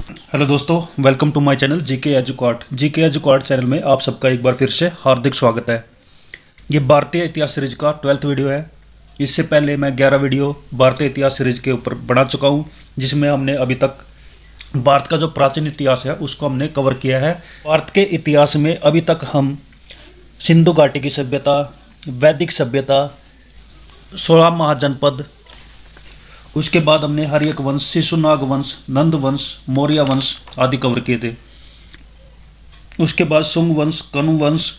Hello दोस्तों, welcome to my channel GK Educate channel में आप सबका एक बार फिर से हार्दिक स्वागत है। ये भारतीय इतिहास सीरीज का 12th वीडियो है। इससे पहले मैं 11 वीडियो भारतीय इतिहास सीरीज के ऊपर बना चुका हूँ, जिसमें हमने अभी तक भारत का जो प्राचीन इतिहास है उसको हमने कवर किया है। भारत के इतिहास में अभी तक हम सिंधु घाटी की सभ्यता, वैदिक सभ्यता, 16 महाजनपद, उसके बाद हमने हर्यक वंश, शिशुनाग वंश, नंद वंश, मौर्य वंश आदि कवर किए थे। उसके बाद शुंग वंश, कनु वंश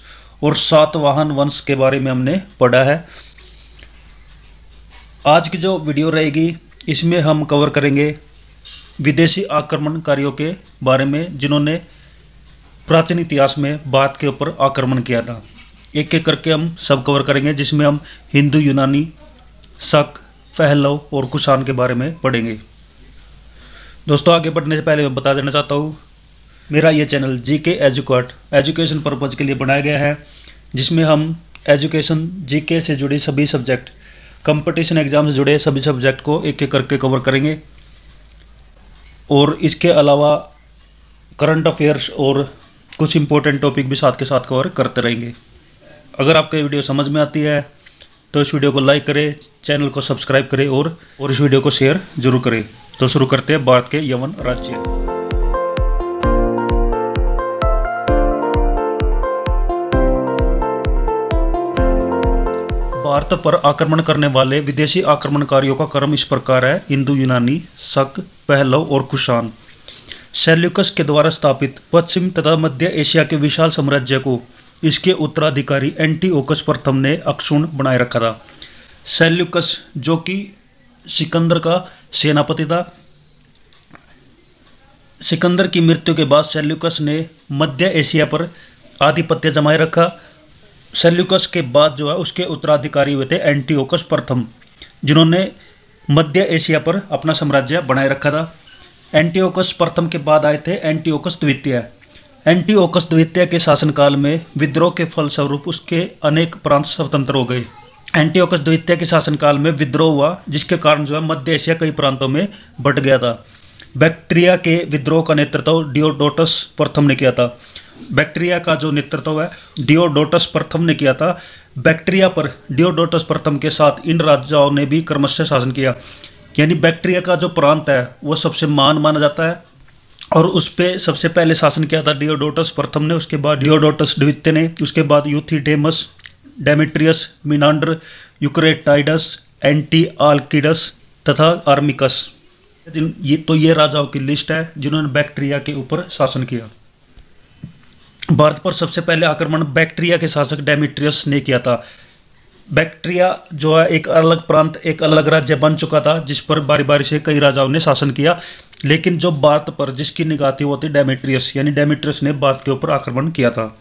और सातवाहन वंश के बारे में हमने पढ़ा है। आज की जो वीडियो रहेगी इसमें हम कवर करेंगे विदेशी आक्रमणकारियों के बारे में, जिन्होंने प्राचीन इतिहास में भारत के ऊपर आक्रमण किया था। एक एक करके हम सब कवर करेंगे, जिसमें हम हिंदू, यूनानी, शक, पहलव और कुषाण के बारे में पढ़ेंगे। दोस्तों, आगे बढ़ने से पहले मैं बता देना चाहता हूँ, मेरा ये चैनल जीके एजुकॉट एजुकेशन पर्पज के लिए बनाया गया है, जिसमें हम एजुकेशन, जीके से जुड़ी सभी सब्जेक्ट, कंपटीशन एग्जाम से जुड़े सभी सब्जेक्ट को एक एक करके कवर करेंगे और इसके अलावा करंट अफेयर्स और कुछ इंपॉर्टेंट टॉपिक भी साथ के साथ कवर करते रहेंगे। अगर आपको ये वीडियो समझ में आती है तो इस वीडियो को लाइक करें, चैनल को सब्सक्राइब करें और इस वीडियो को शेयर जरूर करें। तो शुरू करते हैं भारत के यवन राज्य। भारत पर आक्रमण करने वाले विदेशी आक्रमणकारियों का क्रम इस प्रकार है: हिंदू, यूनानी, शक, पहलव और कुषाण। सेल्यूकस के द्वारा स्थापित पश्चिम तथा मध्य एशिया के विशाल साम्राज्य को इसके उत्तराधिकारी एंटीओकस प्रथम ने अक्षुण्ण बनाए रखा था। सेल्यूकस, जो कि सिकंदर का सेनापति था, सिकंदर की मृत्यु के बाद सेल्यूकस ने मध्य एशिया पर आधिपत्य जमाए रखा। सेल्यूकस के बाद जो है उसके उत्तराधिकारी हुए थे एंटीओकस प्रथम, जिन्होंने मध्य एशिया पर अपना साम्राज्य बनाए रखा था। एंटीओकस प्रथम के बाद आए थे एंटीओकस द्वितीय। एंटीओकस द्वितीय के शासनकाल में विद्रोह के फलस्वरूप उसके अनेक प्रांत स्वतंत्र हो गए। एंटीओकस द्वितीय के शासनकाल में विद्रोह हुआ, जिसके कारण जो है मध्य एशिया कई प्रांतों में बंट गया था। बैक्ट्रिया के विद्रोह का नेतृत्व डियोडोटस प्रथम ने किया था। बैक्ट्रिया का जो नेतृत्व है डियोडोटस प्रथम ने किया था। बैक्ट्रिया पर डियोडोटस प्रथम के साथ इन राजाओं ने भी क्रमशः शासन किया। यानी बैक्ट्रिया का जो प्रांत है वो सबसे महान माना जाता है और उस पर सबसे पहले शासन किया था डियोडोटस प्रथम ने, उसके बाद डियोडोटस द्वितीय ने, उसके बाद यूथिडेमस, डेमेट्रियस, मिनांडर, यूक्रेटाइडस, एंटीआल्किडस तथा आर्मिकस। ये राजाओं की लिस्ट है जिन्होंने बैक्ट्रिया के ऊपर शासन किया। भारत पर सबसे पहले आक्रमण बैक्ट्रिया के शासक डेमेट्रियस ने किया था। बैक्ट्रिया जो है एक अलग प्रांत, एक अलग राज्य बन चुका था, जिस पर बारी बारी से कई राजाओं ने शासन किया, लेकिन जो भारत पर जिसकी निगाह थी वो थी डेमेट्रियस। यानी डेमेट्रियस ने भारत के ऊपर आक्रमण किया था।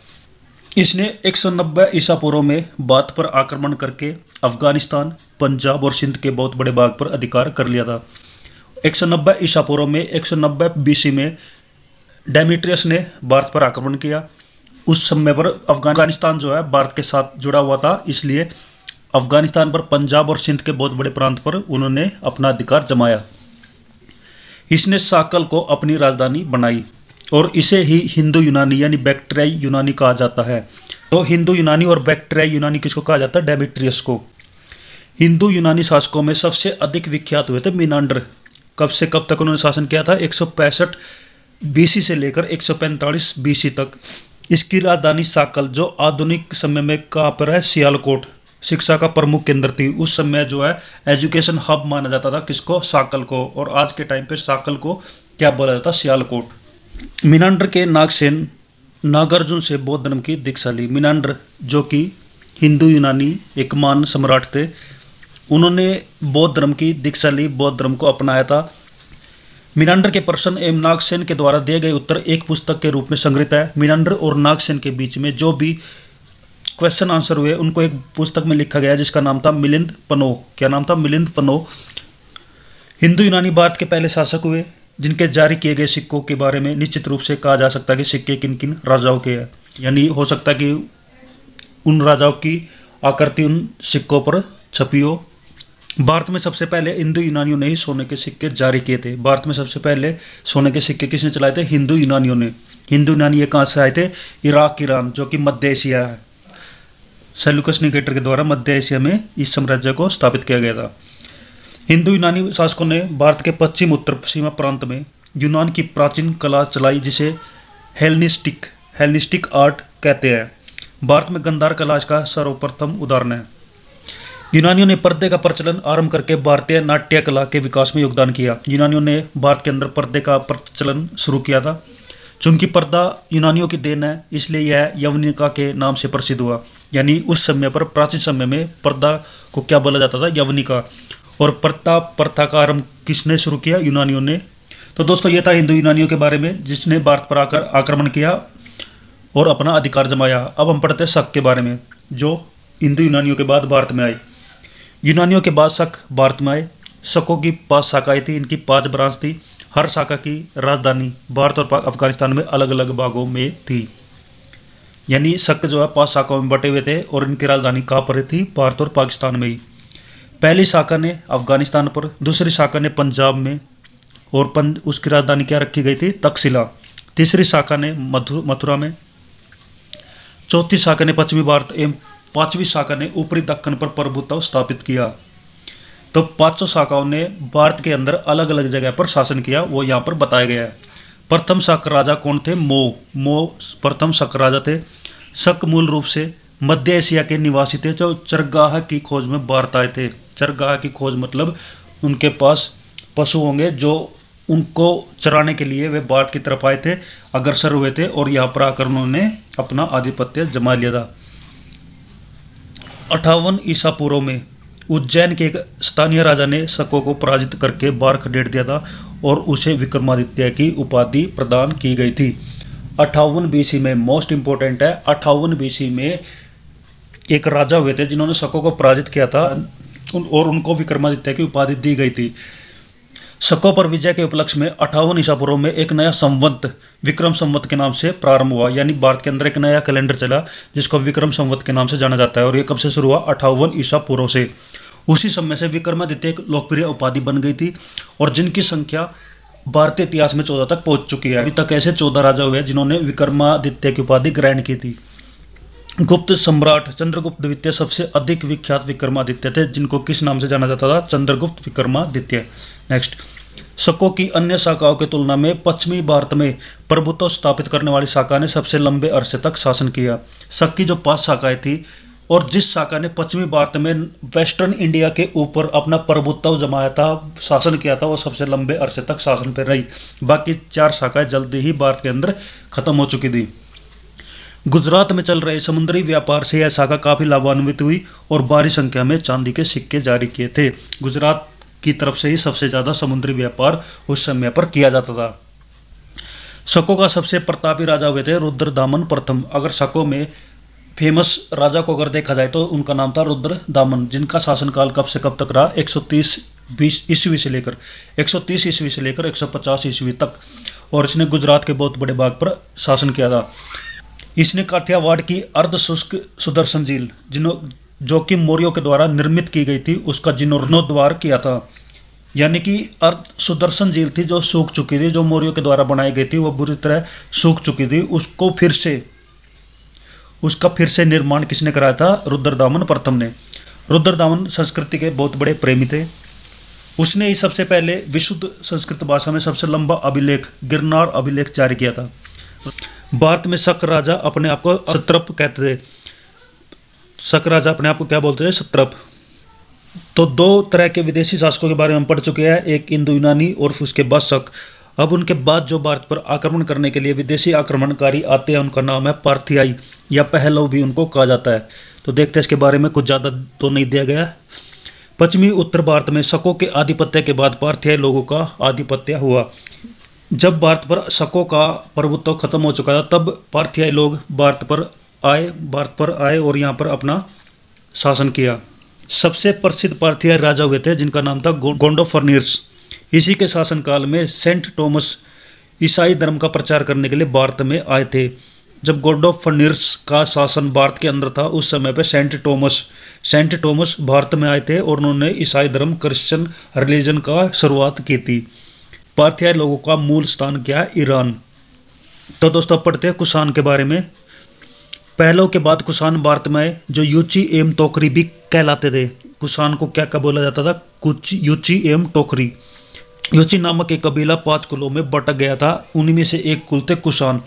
इसने 190 ईसा पूर्व में भारत पर आक्रमण करके अफगानिस्तान, पंजाब और सिंध के बहुत बड़े भाग पर अधिकार कर लिया था। 190 ईसा पूर्व में 190 बीसी में डेमेट्रियस ने भारत पर आक्रमण किया। उस समय पर अफगानिस्तान जो है भारत के साथ जुड़ा हुआ था, इसलिए अफगानिस्तान पर, पंजाब और सिंध के बहुत बड़े प्रांत पर उन्होंने अपना अधिकार जमाया। इसने साकल को अपनी राजधानी बनाई और इसे ही हिंदू यूनानी यानी बैक्ट्रियाई यूनानी कहा जाता है। तो हिंदू यूनानी और बैक्ट्रियाई यूनानी किसको कहा जाता है? डेमेट्रियस को। हिंदू यूनानी शासकों में सबसे अधिक विख्यात हुए थे मिनांडर। कब से कब तक उन्होंने शासन किया था? 165 बीसी से लेकर 145 बीसी तक। इसकी राजधानी साकल, जो आधुनिक समय में कहाँ पर है? सियालकोट, शिक्षा का प्रमुख केंद्र थी। उस समय जो है एजुकेशन हब माना जाता था किसको? साकल को। और आज के टाइम पे साकल को क्या बोला जाता? सियालकोट। मिनांडर के नागसेन नागार्जुन से बौद्ध धर्म की दीक्षा ली। मिनांडर, जो कि हिंदू यूनानी एक महान सम्राट थे, उन्होंने बौद्ध धर्म की दीक्षा ली, बौद्ध धर्म को अपनाया था। मिनांडर के प्रश्न एवं नागसेन के द्वारा दिए गए उत्तर एक पुस्तक के रूप में संग्रहित है। मिनांडर और नागसेन के बीच में जो भी क्वेश्चन आंसर हुए उनको एक पुस्तक में लिखा गया, जिसका नाम था मिलिंद पनो। क्या नाम था? मिलिंद पनो। हिंदू यूनानी भारत के पहले शासक हुए, जिनके जारी किए गए सिक्कों के बारे में निश्चित रूप से कहा जा सकता है कि सिक्के किन किन राजाओं के हैं। यानी हो सकता है कि उन राजाओं की आकृति उन सिक्कों पर छपी हो। भारत में सबसे पहले हिंदू यूनानियों ने ही सोने के सिक्के जारी किए थे। भारत में सबसे पहले सोने के सिक्के किसने चलाए थे? हिंदू यूनानियों ने। हिंदू यूनानी ये कहाँ से आए थे? इराक, ईरान, जो कि मध्य एशिया है। सेल्यूकस निकेटर के द्वारा मध्य एशिया में इस साम्राज्य को स्थापित किया गया था। हिंदू यूनानी शासकों ने भारत के पश्चिम उत्तर सीमा प्रांत में यूनान की प्राचीन कला चलाई, जिसे हेलेनिस्टिक आर्ट कहते हैं। भारत में गंधार कला इसका सर्वप्रथम उदाहरण है। यूनानियों ने पर्दे का प्रचलन आरंभ करके भारतीय नाट्य कला के विकास में योगदान किया। यूनानियों ने भारत के अंदर पर्दे का प्रचलन शुरू किया था। चूंकि पर्दा यूनानियों की देन है, इसलिए यह यवनिका के नाम से प्रसिद्ध हुआ। यानी उस समय पर, प्राचीन समय में पर्दा को क्या बोला जाता था? यवनिका। और पर्दा प्रथा का आरंभ किसने शुरू किया? यूनानियों ने। तो दोस्तों, यह था हिंदू यूनानियों के बारे में, जिसने भारत पर आकर आक्रमण किया और अपना अधिकार जमाया। अब हम पढ़ते हैं शक के बारे में, जो हिंदू यूनानियों के बाद भारत में आए। यूनानियों के बाद शक भारत में आए। शकों की 5 शाखाएं थी। इनकी 5 ब्रांच थी। हर शाखा की राजधानी भारत और अफगानिस्तान में अलग अलग भागों में थी। यानी शक जो है 5 शाखाओं में बटे हुए थे, और इनकी राजधानी कहाँ पर थी? भारत और पाकिस्तान में ही। पहली शाखा ने अफगानिस्तान पर, दूसरी शाखा ने पंजाब में, और उसकी राजधानी क्या रखी गई थी? तक्षशिला। तीसरी शाखा ने मथुरा में, चौथी शाखा ने पश्चिमी भारत एवं 5वीं शाखा ने ऊपरी दक्कन पर प्रभुत्व स्थापित किया। तो 5 शाखाओं ने भारत के अंदर अलग अलग जगह पर शासन किया, वो यहाँ पर बताया गया है। प्रथम शक राजा कौन थे? मो प्रथम शक राजा थे। शक मूल रूप से मध्य एशिया के निवासी थे, जो चरगाह की खोज में भारत आए थे। चरगाह की खोज मतलब उनके पास पशु होंगे, जो उनको चराने के लिए वे भारत की तरफ आए थे, अग्रसर हुए थे, और यहाँ पर आकर उन्होंने अपना आधिपत्य जमा लिया था। 58 ईसा पूर्व में उज्जैन के एक स्थानीय राजा ने शकों को पराजित करके बार खदेड़ दिया था, और उसे विक्रमादित्य की उपाधि प्रदान की गई थी। 58 बीसी में, मोस्ट इंपोर्टेंट है, 58 बीसी में एक राजा हुए थे जिन्होंने शकों को पराजित किया था, और उनको विक्रमादित्य की उपाधि दी गई थी। शकों पर विजय के उपलक्ष्य में 58 ईसा पूर्व में एक नया संवत विक्रम संवत के नाम से प्रारंभ हुआ। यानी भारत के अंदर एक नया कैलेंडर चला, जिसको विक्रम संवत के नाम से जाना जाता है। और ये कब से शुरू हुआ? 58 ईसा पूर्व से। उसी समय से विक्रमादित्य एक लोकप्रिय उपाधि बन गई थी, और जिनकी संख्या भारतीय इतिहास में 14 तक पहुंच चुकी है। अभी तक ऐसे 14 राजा हुए जिन्होंने विक्रमादित्य की उपाधि ग्रहण की थी। गुप्त सम्राट चंद्रगुप्त द्वितीय सबसे अधिक विख्यात विक्रमादित्य थे, जिनको किस नाम से जाना जाता था? चंद्रगुप्त विक्रमादित्य। नेक्स्ट, शकों की अन्य शाखाओं की तुलना में पश्चिमी भारत में प्रभुत्व स्थापित करने वाली शाखा ने सबसे लंबे अरसे तक शासन किया। शक की जो 5 शाखाएं थी, और जिस शाखा ने पश्चिमी भारत में वेस्टर्न इंडिया के ऊपर अपना प्रभुत्व जमाया था, शासन किया था, वो सबसे लंबे अरसे तक शासन पर रही। बाकी 4 शाखाएं जल्दी ही भारत के अंदर खत्म हो चुकी थी। गुजरात में चल रहे समुद्री व्यापार से यह शाखा काफी लाभान्वित हुई, और भारी संख्या में चांदी के सिक्के जारी किए थे। गुजरात की तरफ से ही सबसे ज्यादा समुद्री व्यापार उस समय पर किया जाता था। शकों का सबसे प्रतापी राजा हुए थे रुद्रदामन प्रथम। अगर शकों में फेमस राजा को अगर देखा जाए तो उनका नाम था रुद्रदामन, जिनका शासनकाल कब से कब तक रहा? 130 ईस्वी से लेकर 150 ईस्वी तक। और इसने गुजरात के बहुत बड़े भाग पर शासन किया था। इसने काठियावाड़ की अर्ध शुष्क सुदर्शन झील, जो कि मौर्यों के द्वारा निर्मित की गई थी, उसका जीर्णोद्धार किया था। यानी कि अर्ध सुदर्शन झील थी जो सूख चुकी थी, जो मौर्यों के द्वारा बनाई गई थी, वो बुरी तरह सूख चुकी थी। उसका फिर से निर्माण किसने कराया था? रुद्रदामन प्रथम ने। रुद्रदामन संस्कृति के बहुत बड़े प्रेमी थे। उसने ही सबसे पहले विशुद्ध संस्कृत भाषा में सबसे लंबा अभिलेख, गिरनार अभिलेख जारी किया था। भारत में शक राजा अपने आप को सत्रप कहते थे। शक राजा अपने आप को क्या बोलते थे? सत्रप। तो 2 तरह के विदेशी शासकों के बारे में हम पढ़ चुके हैं, एक इंदो यूनानी और उसके बाद शक। अब उनके बाद जो भारत पर आक्रमण करने के लिए विदेशी आक्रमणकारी आते हैं, उनका नाम है पार्थियाई, या पहलव भी उनको कहा जाता है। तो देखते हैं इसके बारे में, कुछ ज्यादा तो नहीं दिया गया। पश्चिमी उत्तर भारत में शकों के आधिपत्य के बाद पार्थियाई लोगों का आधिपत्य हुआ। जब भारत पर शकों का प्रभुत्व खत्म हो चुका था, तब पार्थियाई लोग भारत पर आए और यहाँ पर अपना शासन किया। सबसे प्रसिद्ध पार्थियाई राजा हुए थे जिनका नाम था गोंडोफर्नियस। इसी के शासनकाल में सेंट थॉमस ईसाई धर्म का प्रचार करने के लिए भारत में आए थे। जब गोल्डोफर्नियस का शासन भारत के अंदर था, उस समय पे सेंट टॉमस भारत में आए थे और उन्होंने ईसाई धर्म, क्रिश्चियन रिलीजन का शुरुआत की थी। पारथियाई लोगों का मूल स्थान क्या है? ईरान। तो दोस्तों पढ़ते हैं कुषाण के बारे में। पहलों के बाद कुषाण भारत में आए, जो यूची एवं टोकरी भी कहलाते थे। कुषाण को क्या क्या बोला जाता था? कुछ यूची एवं टोकरी। यूची नामक एक कबीला 5 कुलों में बट गया था, उनमें से एक कुल थे कुषाण।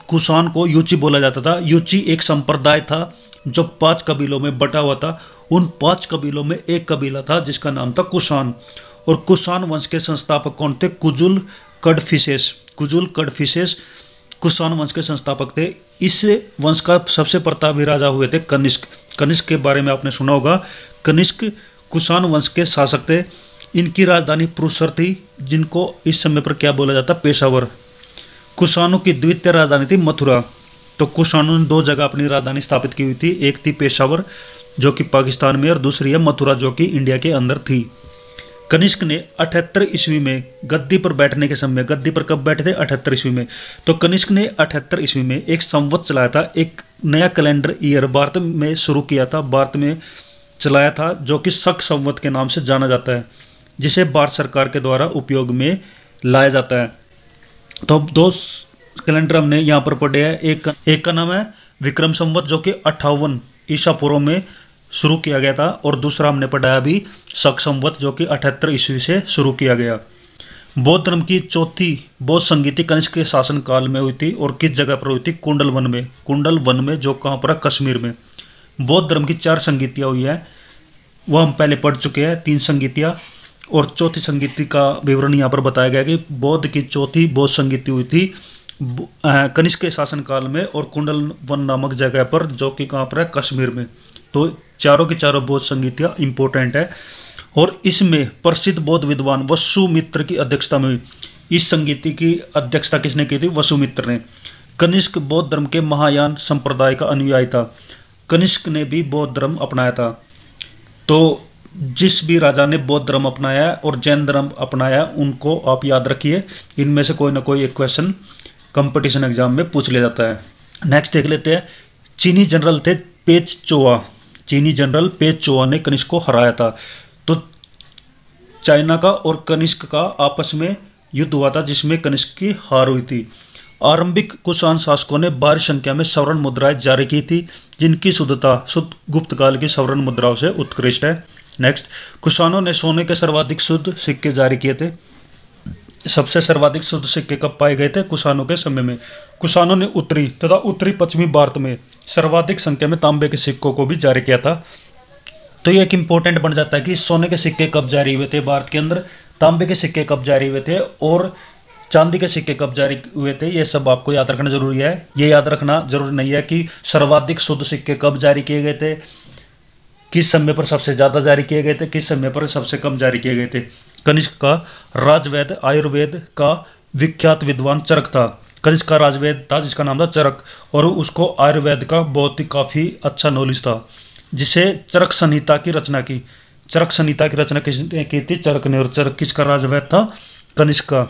कुषाण को यूची बोला जाता था। यूची एक संप्रदाय था जो 5 कबीलों में बटा हुआ था। उन 5 कबीलों में एक कबीला था जिसका नाम था कुषाण। और कुषाण वंश के संस्थापक कौन थे? कुजुल कडफिसेस कुषाण वंश के संस्थापक थे। इस वंश का सबसे प्रतापी राजा हुए थे कनिष्क। कनिष्क के बारे में आपने सुना होगा। कनिष्क कुषाण वंश के शासक थे। इनकी राजधानी पुरुषर थी, जिनको इस समय पर क्या बोला जाता? पेशावर। कुषाणों की द्वितीय राजधानी थी मथुरा। तो कुषाणों ने 2 जगह अपनी राजधानी स्थापित की हुई थी। एक थी पेशावर जो कि पाकिस्तान में, और दूसरी है मथुरा जो कि इंडिया के अंदर थी। कनिष्क ने 78 ईस्वी में गद्दी पर बैठने के समय, गद्दी पर कब बैठे थे? 78 ईस्वी में। तो कनिष्क ने 78 ईस्वी में एक संवत चलाया था, एक नया कैलेंडर ईयर भारत में शुरू किया था, भारत में चलाया था, जो कि शक संवत के नाम से जाना जाता है, जिसे भारत सरकार के द्वारा उपयोग में लाया जाता है। तो 2 कैलेंडर हमने यहाँ पर पढ़े हैं। एक का नाम है विक्रम संवत जो कि 58 ईसा पूर्व में शुरू किया गया था, और दूसरा हमने पढ़ा अभी शक संवत जो कि 78 ईस्वी से शुरू किया गया। बौद्ध धर्म की चौथी बौद्ध संगीति कनिष्क के शासन काल में हुई थी, और किस जगह पर हुई थी? कुंडल वन में जो कहाँ पर है? कश्मीर में। बौद्ध धर्म की 4 संगीतियाँ हुई है, वह हम पहले पढ़ चुके हैं, 3 संगीतियाँ, और चौथी संगीति का विवरण यहाँ पर बताया गया कि बौद्ध की चौथी बौद्ध संगीति हुई थी कनिष्क के शासन काल में, और कुंडल वन नामक जगह पर जो कि कहाँ पर है? कश्मीर में। तो चारों की चारों बौद्ध संगीतियाँ इंपॉर्टेंट है, और इसमें प्रसिद्ध बौद्ध विद्वान वसुमित्र की अध्यक्षता में हुई। इस संगीति की अध्यक्षता किसने की थी? वसुमित्र ने। कनिष्क बौद्ध धर्म के महायान संप्रदाय का अनुयायी था। कनिष्क ने भी बौद्ध धर्म अपनाया था। तो जिस भी राजा ने बौद्ध धर्म अपनाया और जैन धर्म अपनाया, उनको आप याद रखिए, इनमें से कोई ना कोई एक क्वेश्चन कंपटीशन एग्जाम में पूछ लिया जाता है। नेक्स्ट देख लेते हैं। चीनी जनरल थे पेच चोआ ने कनिष्क को हराया था। तो चाइना का और कनिष्क का आपस में युद्ध हुआ था, जिसमें कनिष्क की हार हुई थी। आरंभिक कुषाण शासकों ने भारी संख्या में स्वर्ण मुद्राएं जारी की थी, जिनकी शुद्धता शुद्ध गुप्त काल की स्वर्ण मुद्राओं से उत्कृष्ट है। नेक्स्ट, कुषाणों ने सोने के सर्वाधिक शुद्ध सिक्के जारी किए थे। सबसे सर्वाधिक शुद्ध सिक्के कब पाए गए थे? कुषाणों के समय में। कुषाणों ने उत्तरी तथा उत्तरी पश्चिमी भारत में सर्वाधिक संख्या में तांबे के सिक्कों को भी जारी किया था। तो यह एक इंपॉर्टेंट बन जाता है कि सोने के सिक्के कब जारी हुए थे भारत के अंदर, तांबे के सिक्के कब जारी हुए थे, और चांदी के सिक्के कब जारी हुए थे। ये सब आपको याद रखना जरूरी है। ये याद रखना जरूरी नहीं है कि सर्वाधिक शुद्ध सिक्के कब जारी किए गए थे, किस समय पर सबसे ज्यादा जारी किए गए थे, किस समय पर सबसे कम जारी किए गए थे। कनिष्क का राजवैद आयुर्वेद का विख्यात विद्वान चरक था। कनिष्क का राजवैद था जिसका नाम था चरक, और उसको आयुर्वेद का बहुत ही काफी अच्छा नॉलेज था, जिसे चरक संहिता की रचना की। चरक संहिता की रचना किसने की थी? चरक ने। और चरक किसका राजवैद था? कनिष्क का।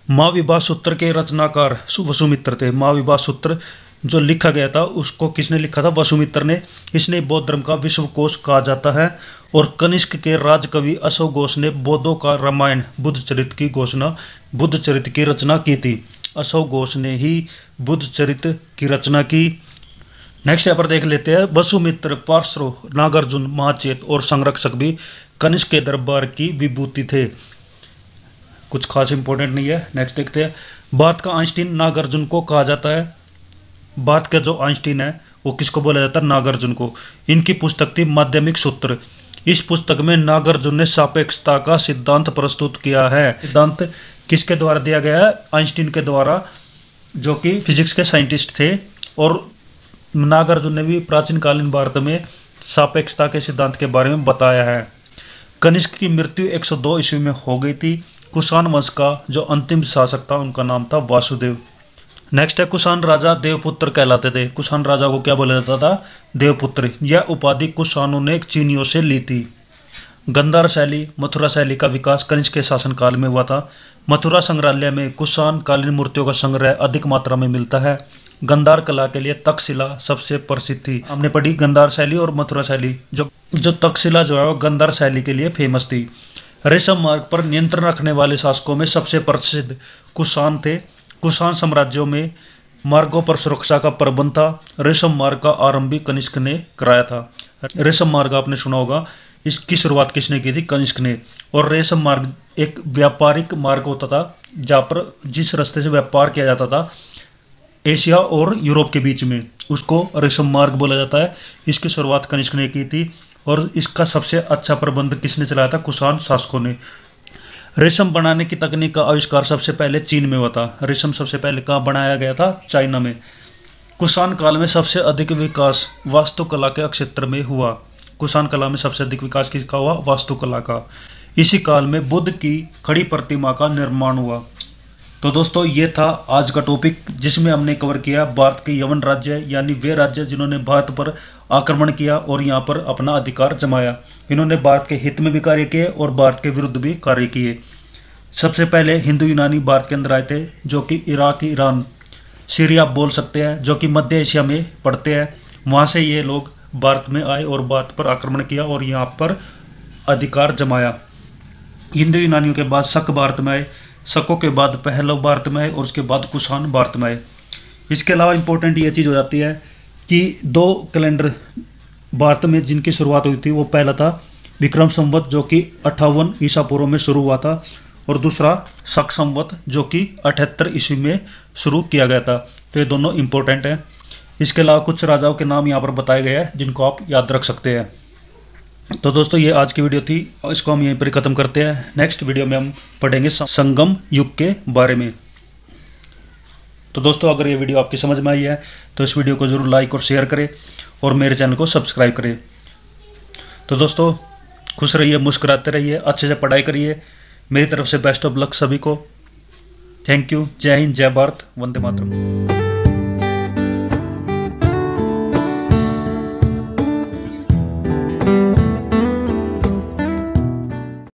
महाविवाह सूत्र के रचनाकार वसुमित्र थे। महाविवाह सूत्र जो लिखा गया था उसको किसने लिखा था? वसुमित्र ने। इसने बौद्ध धर्म का विश्वकोश कहा जाता है। और कनिष्क के राजकवि अशोक घोष ने बौद्धों का रामायण बुद्ध चरित्र की रचना की थी। अशोक घोष ने ही बुद्ध चरित्र की रचना की। नेक्स्ट यहाँ पर देख लेते हैं। वसुमित्र, पार्श्व, नागार्जुन, महाचेत और संरक्षक भी कनिष्क के दरबार की विभूति थे। कुछ खास इंपॉर्टेंट नहीं है। नेक्स्ट देखते हैं। भारत का आइंस्टीन नागार्जुन को कहा जाता है। भारत का जो आइंस्टीन है वो किसको बोला जाता है? नागार्जुन को। इनकी पुस्तक थी माध्यमिक सूत्र। इस पुस्तक में नागार्जुन ने सापेक्षता का सिद्धांत प्रस्तुत किया है। सिद्धांत किसके द्वारा दिया गया है? आइंस्टीन के द्वारा, जो कि फिजिक्स के साइंटिस्ट थे। और नागार्जुन ने भी प्राचीन कालीन भारत में सापेक्षता के सिद्धांत के बारे में बताया है। कनिष्क की मृत्यु 102 ईस्वी में हो गई थी। कुषाण वंश का जो अंतिम शासक था उनका नाम था वासुदेव। नेक्स्ट है, कुषाण राजा देवपुत्र कहलाते थे। कुषाण राजा को क्या बोला जाता था? देवपुत्र। यह उपाधि कुषाणों ने चीनियों से ली थी। गांधार शैली, मथुरा शैली का विकास कनिष्क के शासनकाल में हुआ था। मथुरा संग्रहालय में कुषाण कालीन मूर्तियों का संग्रह अधिक मात्रा में मिलता है। गांधार कला के लिए तक्षशिला सबसे प्रसिद्ध थी। हमने पढ़ी गांधार शैली और मथुरा शैली। जो तक्षशिला जो है वो गांधार शैली के लिए फेमस थी। रेशम मार्ग पर नियंत्रण रखने वाले शासकों में सबसे प्रसिद्ध कुषाण थे। कुषाण साम्राज्यों में मार्गों पर सुरक्षा का प्रबंध था। रेशम मार्ग का आरंभ भी कनिष्क ने कराया था। रेशम मार्ग आपने सुना होगा, इसकी शुरुआत किसने की थी? कनिष्क ने। और रेशम मार्ग एक व्यापारिक मार्ग होता था जहाँ पर जिस रास्ते से व्यापार किया जाता था एशिया और यूरोप के बीच में, उसको रेशम मार्ग बोला जाता है। इसकी शुरुआत कनिष्क ने की थी और इसका सबसे अच्छा प्रबंध किसने चलाया था? कुषाण शासकों ने। रेशम बनाने की तकनीक का आविष्कार सबसे पहले चीन में हुआ था। रेशम सबसे पहले कहाँ बनाया गया था? चाइना में। कुषाण काल में सबसे अधिक विकास वास्तुकला के क्षेत्र में हुआ। कुषाण कला में सबसे अधिक विकास किसका हुआ? वास्तुकला का। इसी काल में बुद्ध की खड़ी प्रतिमा का निर्माण हुआ। तो दोस्तों ये था आज का टॉपिक जिसमें हमने कवर किया भारत के यवन राज्य, यानी वे राज्य जिन्होंने भारत पर आक्रमण किया और यहाँ पर अपना अधिकार जमाया। इन्होंने भारत के हित में भी कार्य किए और भारत के विरुद्ध भी कार्य किए। सबसे पहले हिंदू यूनानी भारत के अंदर आए थे, जो कि इराक, ईरान, सीरिया आप बोल सकते हैं, जो कि मध्य एशिया में पड़ते हैं। वहाँ से ये लोग भारत में आए और भारत पर आक्रमण किया और यहाँ पर अधिकार जमाया। हिंदू यूनानियों के बाद शक भारत में आए, शकों के बाद पहलव भारत में आए और उसके बाद कुषाण भारत में आए। इसके अलावा इंपॉर्टेंट ये चीज़ हो जाती है कि 2 कैलेंडर भारत में जिनकी शुरुआत हुई थी, वो पहला था विक्रम संवत जो कि 58 ईसा पूर्व में शुरू हुआ था, और दूसरा शक संवत जो कि 78 ईस्वी में शुरू किया गया था। तो ये दोनों इंपॉर्टेंट हैं। इसके अलावा कुछ राजाओं के नाम यहाँ पर बताए गए हैं जिनको आप याद रख सकते हैं। तो दोस्तों ये आज की वीडियो थी, इसको हम यहीं पर खत्म करते हैं। नेक्स्ट वीडियो में हम पढ़ेंगे संगम युग के बारे में। तो दोस्तों अगर ये वीडियो आपकी समझ में आई है तो इस वीडियो को जरूर लाइक और शेयर करें और मेरे चैनल को सब्सक्राइब करें। तो दोस्तों खुश रहिए, मुस्कुराते रहिए, अच्छे से पढ़ाई करिए। मेरी तरफ से बेस्ट ऑफ लक सभी को। Thank you. जय हिंद, जय भारत, वंदे मातरम।